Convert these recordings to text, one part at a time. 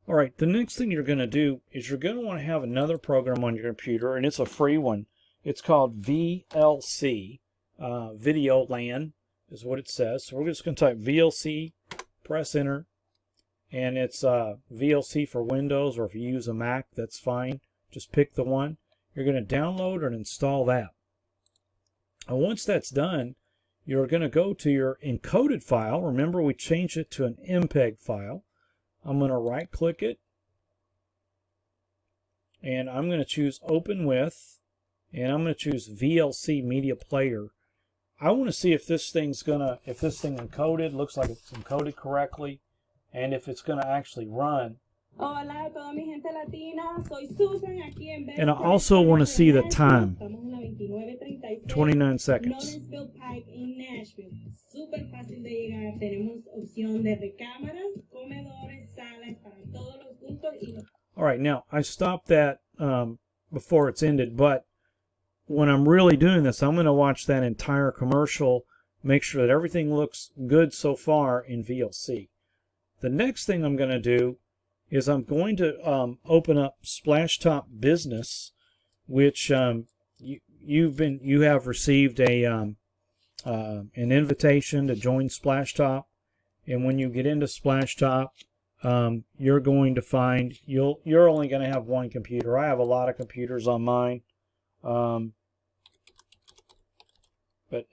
All right, the next thing you're going to do is you're going to want to have another program on your computer, and it's a free one. It's called VLC, Video LAN is what it says. So we're just going to type VLC, press enter, and it's VLC for Windows, or if you use a Mac, that's fine. Just pick the one. You're going to download and install that. And once that's done, you're going to go to your encoded file. Remember, we changed it to an MPEG file. I'm going to right click it, and I'm going to choose Open With, and I'm going to choose VLC Media Player. I want to see if this thing encoded, looks like it's encoded correctly, and if it's going to actually run. Hola a toda mi gente latina, soy Susan aquí en And I also want to see the time. 29 seconds. Lawrenceville Pike in Nashville. Súper fácil de llegar. Tenemos opción de recámaras, comedores, salas para todos los gustos y los... All right, now I stopped that before it's ended, but when I'm really doing this, I'm going to watch that entire commercial, make sure that everything looks good so far in VLC. The next thing I'm going to do is I'm going to open up Splashtop Business, which you have received an invitation to join Splashtop, and when you get into Splashtop, you're going to find you're only going to have one computer. I have a lot of computers on mine, but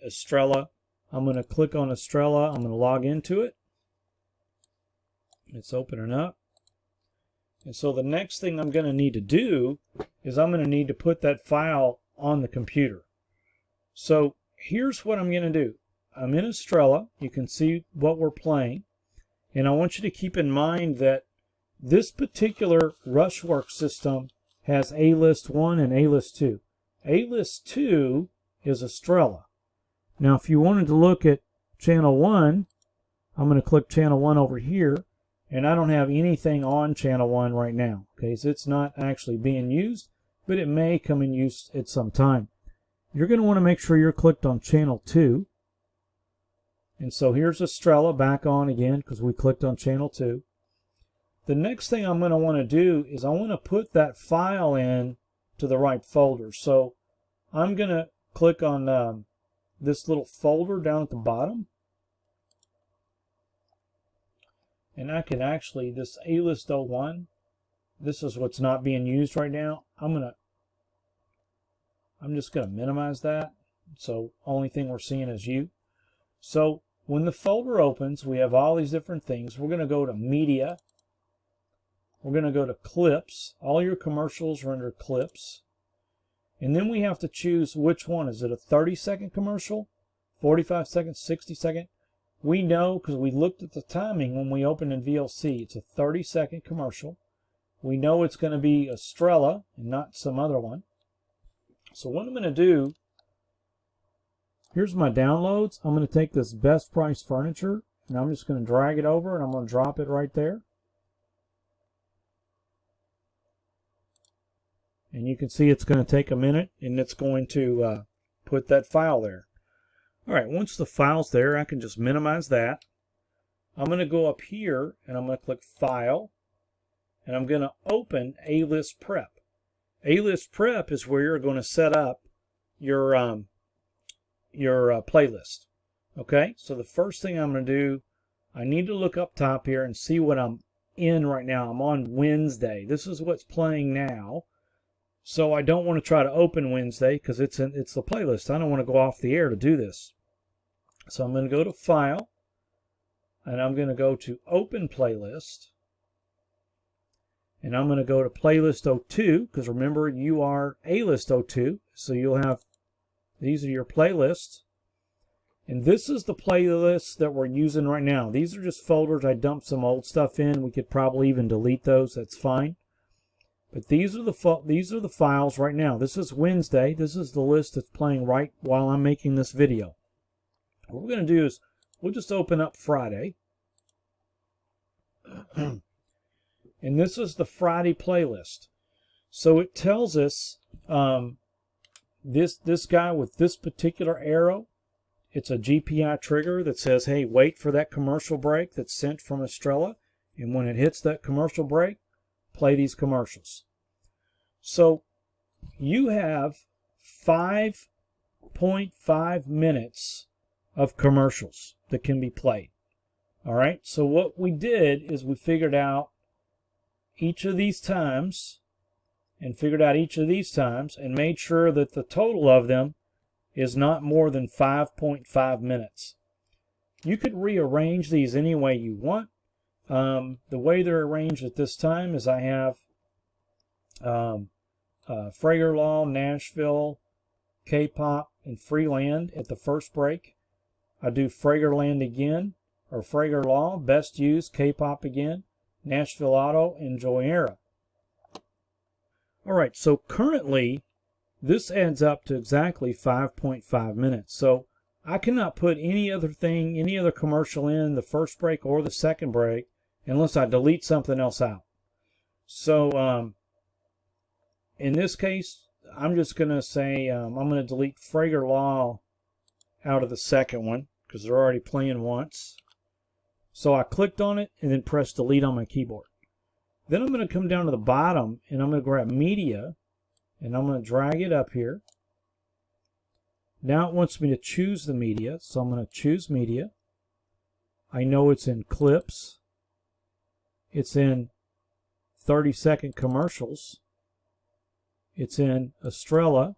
Estrella, I'm going to click on Estrella. I'm going to log into it. It's opening up. And so the next thing I'm going to need to do is I'm going to need to put that file on the computer. So here's what I'm going to do. I'm in Estrella. You can see what we're playing. And I want you to keep in mind that this particular Rushworks system has A-List 1 and A-List 2. A-List 2 is Estrella. Now if you wanted to look at channel 1, I'm going to click channel 1 over here. And I don't have anything on channel 1 right now. Okay, so it's not actually being used, but it may come in use at some time. You're going to want to make sure you're clicked on channel 2. And so here's Estrella back on again because we clicked on channel 2. The next thing I'm going to want to do is I want to put that file in to the right folder. So I'm going to click on this little folder down at the bottom. And I can actually, this A-List 01, this is what's not being used right now. I'm just going to minimize that. So only thing we're seeing is you. So when the folder opens, we have all these different things. We're going to go to Media. We're going to go to Clips. All your commercials are under Clips. And then we have to choose which one. Is it a 30-second commercial, 45 seconds, 60 second? We know because we looked at the timing when we opened in VLC. It's a 30-second commercial. We know it's going to be Estrella and not some other one. So what I'm going to do, here's my downloads. I'm going to take this Best Price Furniture, and I'm just going to drag it over, and I'm going to drop it right there. And you can see it's going to take a minute, and it's going to put that file there. All right, once the file's there, I can just minimize that. I'm going to go up here, and I'm going to click File, and I'm going to open A-List Prep. A-List Prep is where you're going to set up your playlist. Okay, so the first thing I'm going to do, I need to look up top here and see what I'm in right now. I'm on Wednesday. This is what's playing now. So I don't want to try to open Wednesday because it's the playlist. I don't want to go off the air to do this. So I'm going to go to File, and I'm going to go to Open Playlist, and I'm going to go to Playlist 02 because remember you are A-List 02, so you'll have, these are your playlists. And this is the playlist that we're using right now. These are just folders. I dumped some old stuff in. We could probably even delete those. That's fine. But these are the files right now. This is Wednesday. This is the list that's playing right while I'm making this video. What we're going to do is we'll just open up Friday. And this is the Friday playlist. So it tells us this guy with this particular arrow, it's a GPI trigger that says, hey, wait for that commercial break that's sent from Estrella. And when it hits that commercial break, play these commercials. So you have 5.5 minutes of commercials that can be played. All right, so what we did is we figured out each of these times and made sure that the total of them is not more than 5.5 minutes. You could rearrange these any way you want. The way they're arranged at this time is I have Frager Law, Nashville, K-Pop, and Freeland at the first break. I do Fragerland again, or Frager Law, Best Used, K-Pop again, Nashville Auto, and Joyera. All right, so currently this adds up to exactly 5.5 minutes. So I cannot put any other commercial in the first break or the second break unless I delete something else out. So in this case, I'm just going to say I'm going to delete Frager Law out of the second one because they're already playing once. So I clicked on it and then pressed delete on my keyboard. Then I'm going to come down to the bottom and I'm going to grab media and I'm going to drag it up here. Now it wants me to choose the media, so I'm going to choose media. I know it's in clips. It's in 30-second commercials. It's in Estrella.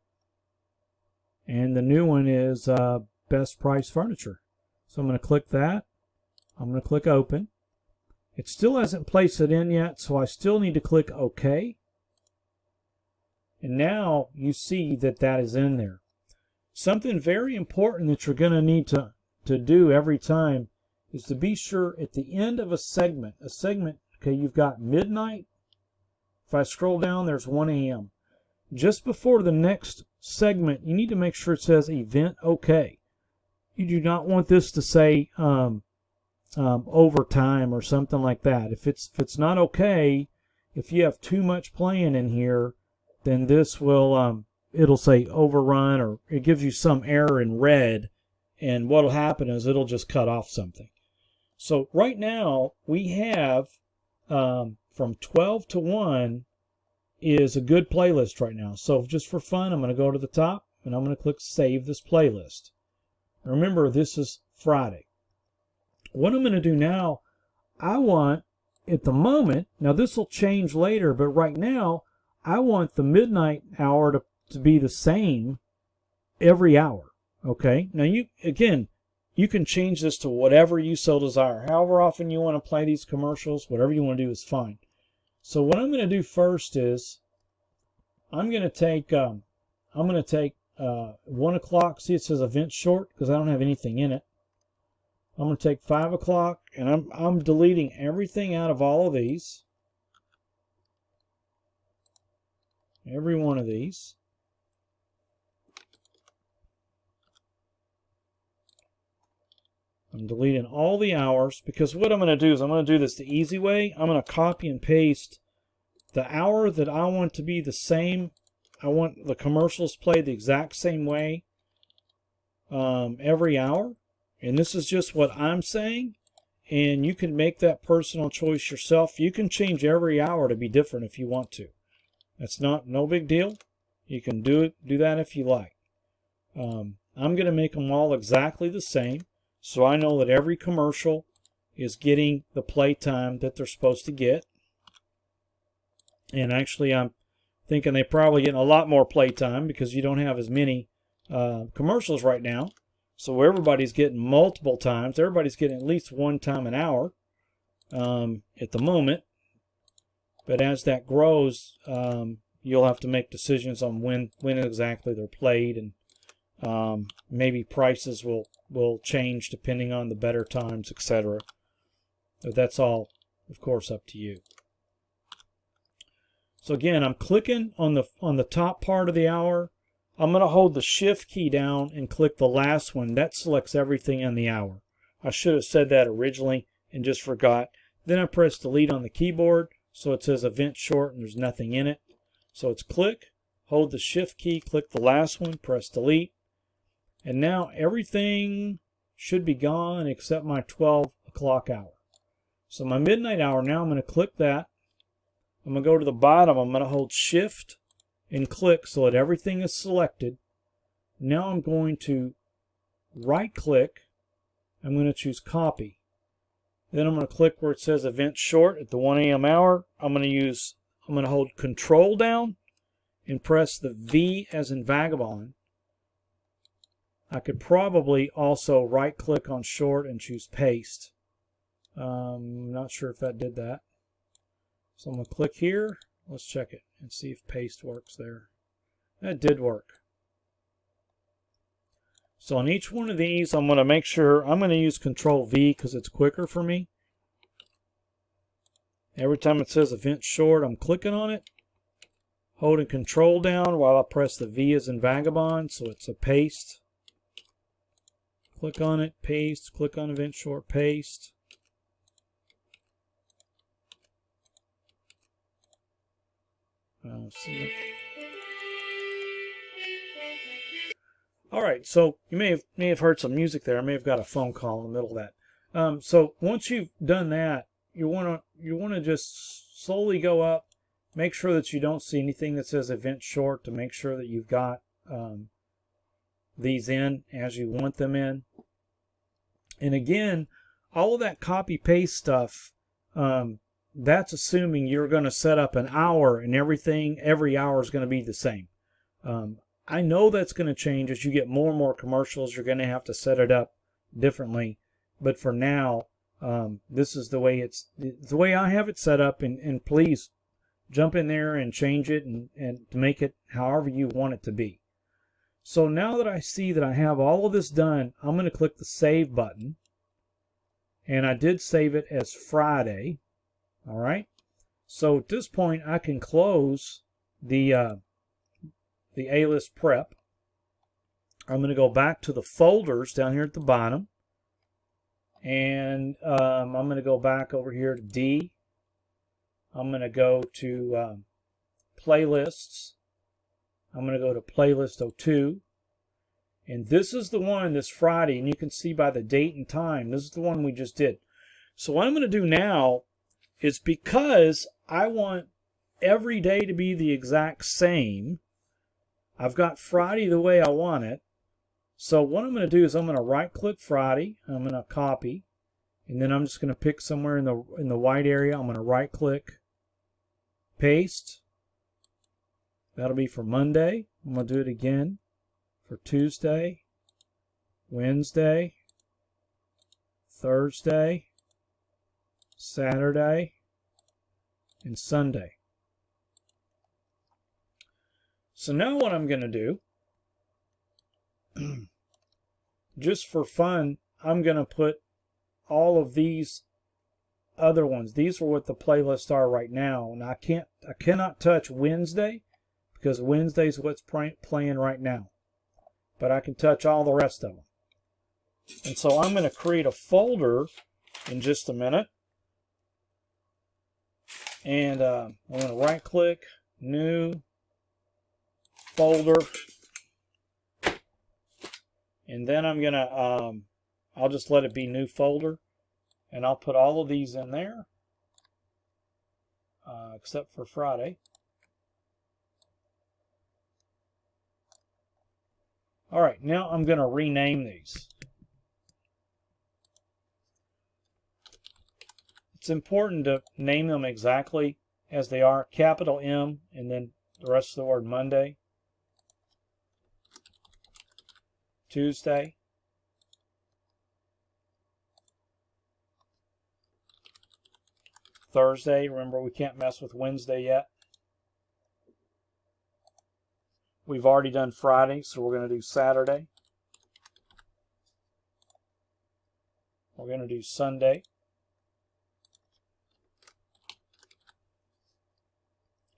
And the new one is Best Price Furniture. So I'm going to click that. I'm going to click open. It still hasn't placed it in yet, so I still need to click OK. And now you see that that is in there. Something very important that you're going to need to do every time is to be sure at the end of a segment, okay, you've got midnight. If I scroll down, there's 1 a.m. Just before the next segment, you need to make sure it says event OK. You do not want this to say overtime or something like that. If it's not okay, if you have too much playing in here, then this will it'll say overrun, or it gives you some error in red, and what'll happen is it'll just cut off something. So right now we have from 12 to 1 is a good playlist right now. So just for fun, I'm going to go to the top and I'm going to click save this playlist. Remember, this is Friday. What I'm going to do now, I want at the moment, now this will change later, but right now I want the midnight hour to be the same every hour. Okay, now you can change this to whatever you so desire. However often you want to play these commercials, whatever you want to do is fine. So what I'm going to do first is I'm going to take 1 o'clock. See, it says event short because I don't have anything in it. I'm going to take 5 o'clock, and I'm deleting everything out of all of these. Every one of these. I'm deleting all the hours because what I'm going to do is I'm going to do this the easy way. I'm going to copy and paste the hour that I want to be the same. I want the commercials played the exact same way every hour. And this is just what I'm saying. And you can make that personal choice yourself. You can change every hour to be different if you want to. That's no big deal. You can do that if you like. I'm going to make them all exactly the same. So I know that every commercial is getting the play time that they're supposed to get. And actually, I'm thinking they're probably getting a lot more play time because you don't have as many commercials right now. So everybody's getting multiple times. Everybody's getting at least 1 time an hour at the moment. But as that grows, you'll have to make decisions on when exactly they're played, and maybe prices will change depending on the better times, etc. But that's all, of course, up to you. So again, I'm clicking on the top part of the hour. I'm going to hold the shift key down and click the last one. That selects everything in the hour. I should have said that originally and just forgot. Then I press delete on the keyboard, so it says event short and there's nothing in it. So it's click, hold the shift key, click the last one, press delete. And now everything should be gone except my 12 o'clock hour. So my midnight hour, now I'm going to click that. I'm going to go to the bottom. I'm going to hold Shift and click so that everything is selected. Now I'm going to right click. I'm going to choose copy. Then I'm going to click where it says event short at the 1 a.m. hour. I'm going to hold Control down and press the V as in vagabond. I could probably also right click on short and choose paste. Not sure if that did that. So I'm going to click here. Let's check it and see if paste works there. That did work. So on each one of these, I'm going to make sure, I'm going to use Control V because it's quicker for me. Every time it says event short, I'm clicking on it, holding Control down while I press the V as in vagabond, so it's a paste. Click on it, paste, click on event short, paste. All right, so you may have heard some music there. I may have got a phone call in the middle of that. So once you've done that, you want to just slowly go up, make sure that you don't see anything that says event short to make sure that you've got these in as you want them in. And again, all of that copy paste stuff, that's assuming you're going to set up an hour and every hour is going to be the same. I know that's going to change as you get more and more commercials. You're going to have to set it up differently. But for now, this is the way I have it set up. And please jump in there and change it and to make it however you want it to be. So now that I see that I have all of this done, I'm going to click the Save button. And I did save it as Friday. All right. So at this point, I can close the A-list prep. I'm going to go back to the folders down here at the bottom. And I'm going to go back over here to D. I'm going to go to playlists. I'm going to go to playlist 02. And this is the one this Friday. And you can see by the date and time, this is the one we just did. So what I'm going to do now is, because I want every day to be the exact same, I've got Friday the way I want it. So what I'm going to do is I'm going to right click Friday. I'm going to copy. And then I'm just going to pick somewhere in the white area. I'm going to right click, paste. That'll be for Monday. I'm going to do it again for Tuesday, Wednesday, Thursday, Saturday, and Sunday. So now what I'm going to do, just for fun, I'm going to put all of these other ones. These are what the playlists are right now. And I cannot touch Wednesday because Wednesday's what's playing right now. But I can touch all the rest of them. And so I'm going to create a folder in just a minute. And I'm going to right click, new folder. And then I'm going to, I'll just let it be new folder. And I'll put all of these in there. Except for Friday. All right, now I'm going to rename these. It's important to name them exactly as they are. Capital M and then the rest of the word Monday, Tuesday, Thursday. Remember, we can't mess with Wednesday yet. We've already done Friday, so we're going to do Saturday. We're going to do Sunday.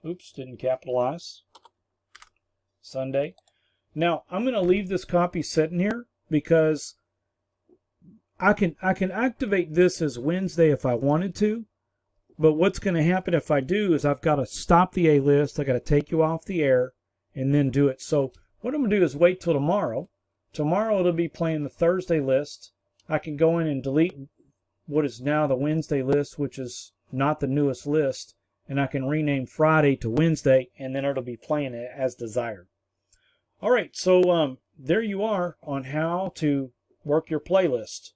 Oops, didn't capitalize. Sunday. Now, I'm going to leave this copy sitting here because I can activate this as Wednesday if I wanted to. But what's going to happen if I do is I've got to stop the A-list. I've got to take you off the air and then do it. So what I'm going to do is wait till tomorrow. Tomorrow it'll be playing the Thursday list. I can go in and delete what is now the Wednesday list, which is not the newest list, and I can rename Friday to Wednesday, and then it'll be playing it as desired. All right, so there you are on how to work your playlist.